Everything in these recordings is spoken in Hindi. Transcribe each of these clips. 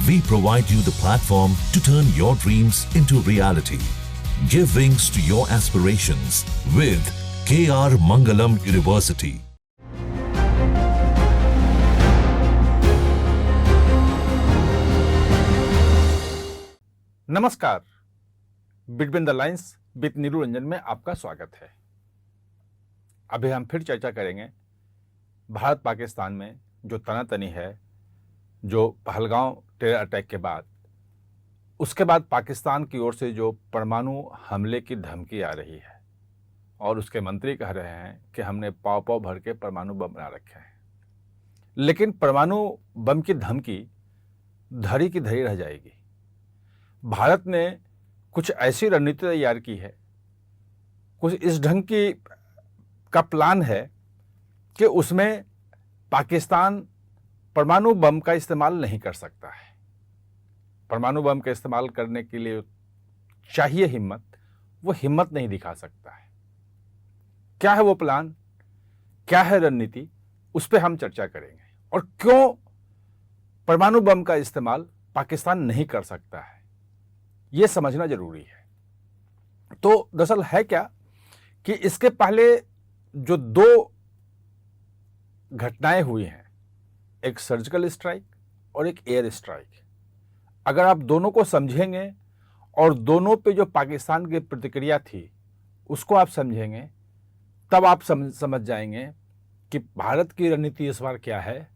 We provide you the platform to turn your dreams into reality. Give wings to your aspirations with KR Mangalam University. नमस्कार, between the lines with Neeru Ranjan में आपका स्वागत है। अभी हम फिर चर्चा करेंगे भारत पाकिस्तान में जो तनातनी है, जो पहलगांव टेरर अटैक के बाद, उसके बाद पाकिस्तान की ओर से जो परमाणु हमले की धमकी आ रही है और उसके मंत्री कह रहे हैं कि हमने पाव पाव भर के परमाणु बम बना रखे हैं। लेकिन परमाणु बम की धमकी धरी की धरी रह जाएगी। भारत ने कुछ ऐसी रणनीति तैयार की है, कुछ इस ढंग की का प्लान है कि उसमें पाकिस्तान परमाणु बम का इस्तेमाल नहीं कर सकता है। परमाणु बम का इस्तेमाल करने के लिए चाहिए हिम्मत, वो हिम्मत नहीं दिखा सकता है। क्या है वो प्लान, क्या है रणनीति, उस पर हम चर्चा करेंगे और क्यों परमाणु बम का इस्तेमाल पाकिस्तान नहीं कर सकता है, ये समझना जरूरी है। तो दरअसल है क्या कि इसके पहले जो दो घटनाएं हुई हैं, एक सर्जिकल स्ट्राइक और एक एयर स्ट्राइक, अगर आप दोनों को समझेंगे और दोनों पे जो पाकिस्तान की प्रतिक्रिया थी उसको आप समझेंगे, तब आप समझ जाएंगे कि भारत की रणनीति इस बार क्या है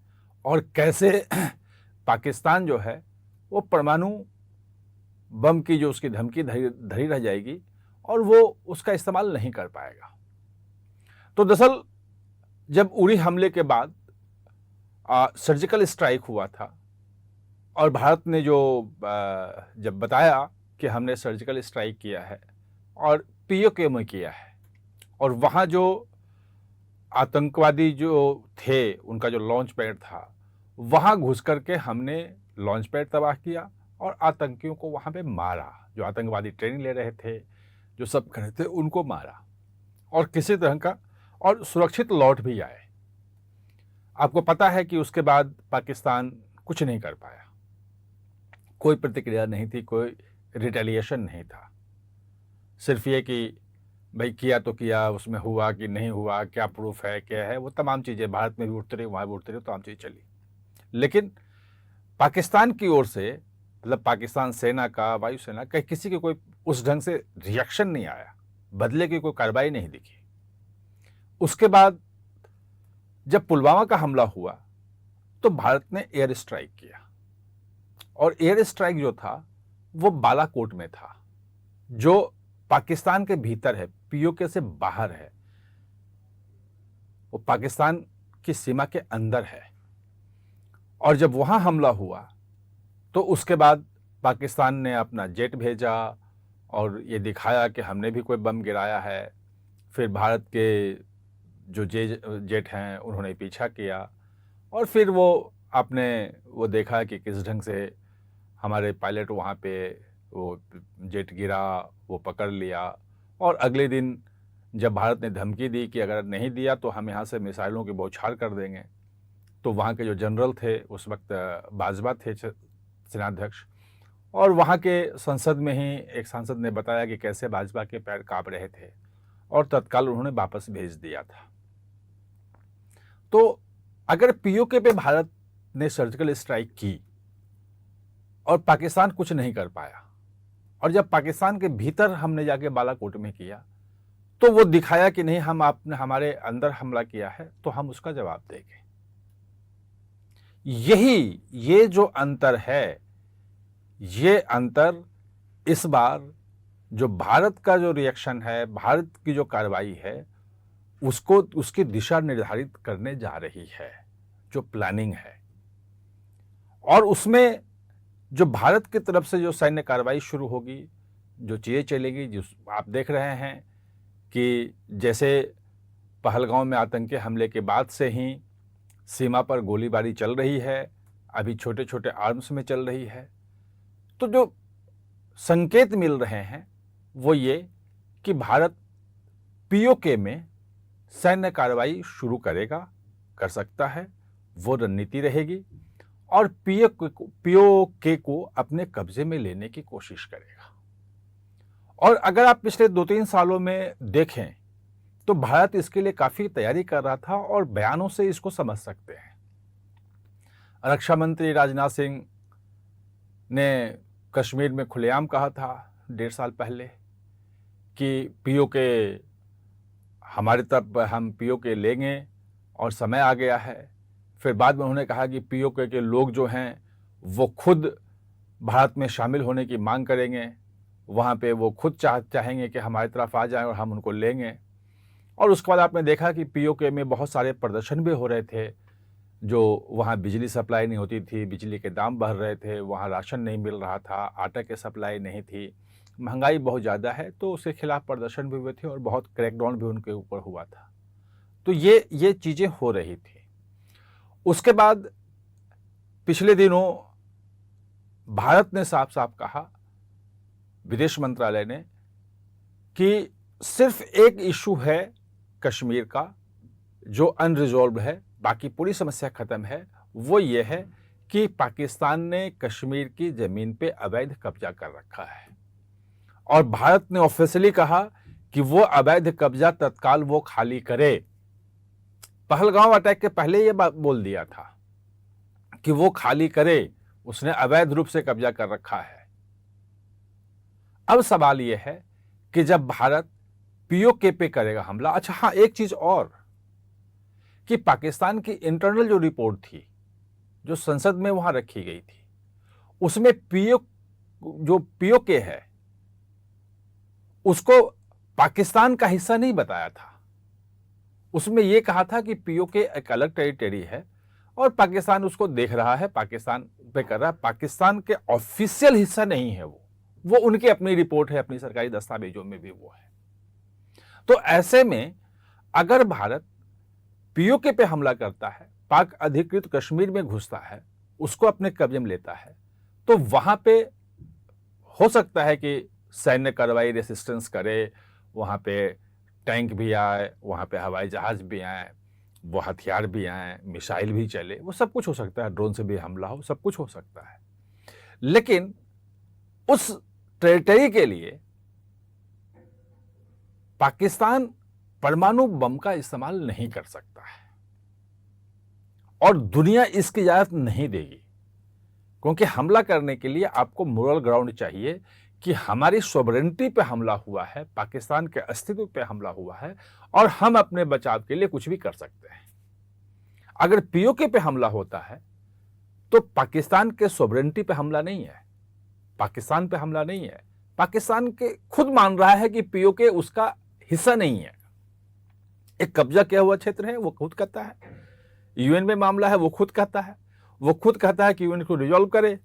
और कैसे पाकिस्तान जो है वो परमाणु बम की जो उसकी धमकी धरी रह जाएगी और वो उसका इस्तेमाल नहीं कर पाएगा। तो दरअसल जब उरी हमले के बाद सर्जिकल स्ट्राइक हुआ था और भारत ने जो जब बताया कि हमने सर्जिकल स्ट्राइक किया है और पीओके में किया है और वहाँ जो आतंकवादी जो थे उनका जो लॉन्च पैड था, वहाँ घुस करके हमने लॉन्च पैड तबाह किया और आतंकियों को वहाँ पे मारा। जो आतंकवादी ट्रेनिंग ले रहे थे, जो सब कर रहे थे, उनको मारा और किसी तरह का और सुरक्षित लौट भी आए। आपको पता है कि उसके बाद पाकिस्तान कुछ नहीं कर पाया, कोई प्रतिक्रिया नहीं थी, कोई रिटेलिएशन नहीं था। सिर्फ ये कि भाई किया तो किया, उसमें हुआ कि नहीं हुआ, क्या प्रूफ है, क्या है, वो तमाम चीज़ें भारत में भी उठते रही, वहाँ भी उठते रही, तमाम चीज़ चली। लेकिन पाकिस्तान की ओर से, मतलब पाकिस्तान सेना का, वायुसेना का, किसी के कोई उस ढंग से रिएक्शन नहीं आया, बदले की कोई कार्रवाई नहीं दिखी। उसके बाद जब पुलवामा का हमला हुआ तो भारत ने एयर स्ट्राइक किया और एयर स्ट्राइक जो था वो बालाकोट में था, जो पाकिस्तान के भीतर है, पीओके से बाहर है, वो पाकिस्तान की सीमा के अंदर है। और जब वहां हमला हुआ तो उसके बाद पाकिस्तान ने अपना जेट भेजा और ये दिखाया कि हमने भी कोई बम गिराया है। फिर भारत के जो जेट हैं उन्होंने पीछा किया और फिर आपने वो देखा कि किस ढंग से हमारे पायलट वहाँ पे वो जेट गिरा, वो पकड़ लिया। और अगले दिन जब भारत ने धमकी दी कि अगर नहीं दिया तो हम यहाँ से मिसाइलों की बौछार कर देंगे, तो वहाँ के जो जनरल थे उस वक्त बाजवा थे, सेनाध्यक्ष, और वहाँ के संसद में ही एक सांसद ने बताया कि कैसे बाजवा के पैर कांप रहे थे और तत्काल उन्होंने वापस भेज दिया था। तो अगर पीओके पे भारत ने सर्जिकल स्ट्राइक की और पाकिस्तान कुछ नहीं कर पाया, और जब पाकिस्तान के भीतर हमने जाके बालाकोट में किया तो वो दिखाया कि नहीं, हम आपने हमारे अंदर हमला किया है तो हम उसका जवाब देंगे। ये जो अंतर है, ये अंतर इस बार जो भारत का जो रिएक्शन है, भारत की जो कार्रवाई है, उसको उसकी दिशा निर्धारित करने जा रही है, जो प्लानिंग है। और उसमें जो भारत की तरफ से जो सैन्य कार्रवाई शुरू होगी, जो चीज़ें चलेगी, जो आप देख रहे हैं कि जैसे पहलगांव में आतंकी हमले के बाद से ही सीमा पर गोलीबारी चल रही है, अभी छोटे छोटे आर्म्स में चल रही है। तो जो संकेत मिल रहे हैं वो ये कि भारत पीओके में सैन्य कार्रवाई शुरू करेगा, कर सकता है, वो रणनीति रहेगी। और पीओके को अपने कब्जे में लेने की कोशिश करेगा। और अगर आप पिछले 2-3 सालों में देखें तो भारत इसके लिए काफी तैयारी कर रहा था और बयानों से इसको समझ सकते हैं। रक्षा मंत्री राजनाथ सिंह ने कश्मीर में खुलेआम कहा था 1.5 साल पहले कि पीओके हमारी तरफ हम पीओके लेंगे और समय आ गया है। फिर बाद में उन्होंने कहा कि पीओके के लोग जो हैं वो खुद भारत में शामिल होने की मांग करेंगे, वहाँ पे वो खुद चाहेंगे कि हमारी तरफ आ जाएं और हम उनको लेंगे। और उसके बाद आपने देखा कि पीओके में बहुत सारे प्रदर्शन भी हो रहे थे, जो वहाँ बिजली सप्लाई नहीं होती थी, बिजली के दाम बढ़ रहे थे, वहाँ राशन नहीं मिल रहा था, आटा की सप्लाई नहीं थी, महंगाई बहुत ज़्यादा है, तो उसके खिलाफ प्रदर्शन भी हुए थे और बहुत क्रैकडाउन भी उनके ऊपर हुआ था। तो ये चीज़ें हो रही थी। उसके बाद पिछले दिनों भारत ने साफ साफ कहा, विदेश मंत्रालय ने, कि सिर्फ एक इशू है कश्मीर का जो अनरिजॉल्व है, बाकी पूरी समस्या खत्म है। वो ये है कि पाकिस्तान ने कश्मीर की जमीन पे अवैध कब्जा कर रखा है और भारत ने ऑफिशियली कहा कि वो अवैध कब्जा तत्काल वो खाली करे। पहलगांव अटैक के पहले ये बात बोल दिया था कि वो खाली करे, उसने अवैध रूप से कब्जा कर रखा है। अब सवाल यह है कि जब भारत पीओके पे करेगा हमला, अच्छा हाँ, एक चीज और कि पाकिस्तान की इंटरनल जो रिपोर्ट थी, जो संसद में वहां रखी गई थी, उसमें जो पीओके है उसको पाकिस्तान का हिस्सा नहीं बताया था। उसमें यह कहा था कि पीओके एक अलग टेरिटरी है और पाकिस्तान उसको देख रहा है, पाकिस्तान पे कर रहा है, पाकिस्तान के ऑफिशियल हिस्सा नहीं है वो उनकी अपनी रिपोर्ट है, अपनी सरकारी दस्तावेजों में भी वो है। तो ऐसे में अगर भारत पीओके पे हमला करता है, पाक अधिकृत कश्मीर में घुसता है, उसको अपने कब्जे में लेता है, तो वहां पे हो सकता है कि सैन्य कार्रवाई रेसिस्टेंस करे, वहां पे टैंक भी आए, वहां पे हवाई जहाज भी आए, वो हथियार भी आए, मिसाइल भी चले, वो सब कुछ हो सकता है, ड्रोन से भी हमला हो, सब कुछ हो सकता है। लेकिन उस टेरिटरी के लिए पाकिस्तान परमाणु बम का इस्तेमाल नहीं कर सकता है और दुनिया इसकी इजाजत नहीं देगी, क्योंकि हमला करने के लिए आपको मोरल ग्राउंड चाहिए कि हमारी सॉवरेनिटी पे हमला हुआ है, पाकिस्तान के अस्तित्व पे हमला हुआ है और हम अपने बचाव के लिए कुछ भी कर सकते हैं। अगर पीओके पे हमला होता है तो पाकिस्तान के सॉवरेनिटी पे हमला नहीं है, पाकिस्तान पे हमला नहीं है, पाकिस्तान के खुद मान रहा है कि पीओके उसका हिस्सा नहीं है, एक कब्जा किया हुआ क्षेत्र है, वो खुद कहता है। यूएन में मामला है, वो खुद कहता है, वो खुद कहता है कि यूएन को रिजॉल्व करे।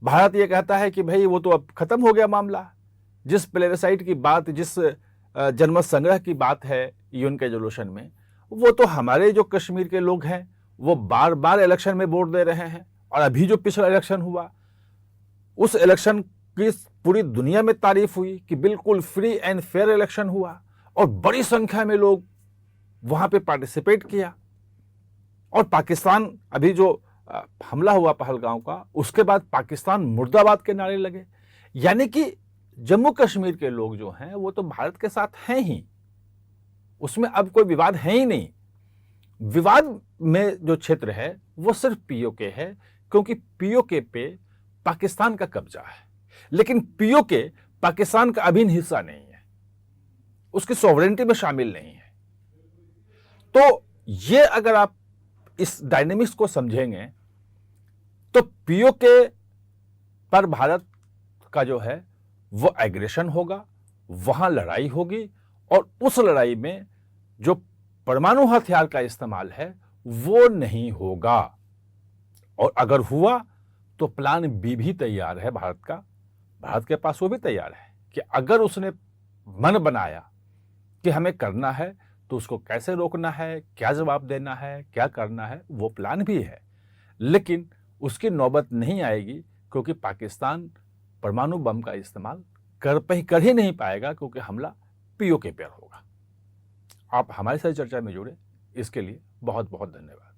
भारत ये कहता है कि भाई वो तो अब खत्म हो गया मामला। जिस प्लेबसाइट की बात, जिस जनमत संग्रह की बात है यूएन के रेजोल्यूशन में, वो तो हमारे जो कश्मीर के लोग हैं वो बार बार इलेक्शन में वोट दे रहे हैं और अभी जो पिछला इलेक्शन हुआ उस इलेक्शन की पूरी दुनिया में तारीफ हुई कि बिल्कुल फ्री एंड फेयर इलेक्शन हुआ और बड़ी संख्या में लोग वहां पे पार्टिसिपेट किया। और पाकिस्तान अभी जो हमला हुआ पहलगांव का, उसके बाद पाकिस्तान मुर्दाबाद के नारे लगे। यानी कि जम्मू कश्मीर के लोग जो हैं वो तो भारत के साथ हैं ही, उसमें अब कोई विवाद है ही नहीं। विवाद में जो क्षेत्र है वो सिर्फ पीओके है, क्योंकि पीओके पे पाकिस्तान का कब्जा है, लेकिन पीओके पाकिस्तान का अभिन्न हिस्सा नहीं है, उसकी सॉवरेनिटी में शामिल नहीं है। तो ये अगर आप इस डायनेमिक्स को समझेंगे तो पीओके पर भारत का जो है वो एग्रेशन होगा, वहां लड़ाई होगी और उस लड़ाई में जो परमाणु हथियार का इस्तेमाल है वो नहीं होगा। और अगर हुआ तो प्लान बी भी तैयार है भारत का, भारत के पास वो भी तैयार है कि अगर उसने मन बनाया कि हमें करना है तो उसको कैसे रोकना है, क्या जवाब देना है, क्या करना है, वो प्लान भी है। लेकिन उसकी नौबत नहीं आएगी, क्योंकि पाकिस्तान परमाणु बम का इस्तेमाल कर ही नहीं पाएगा, क्योंकि हमला पीओके पर होगा। आप हमारे साथ चर्चा में जुड़े, इसके लिए बहुत बहुत धन्यवाद।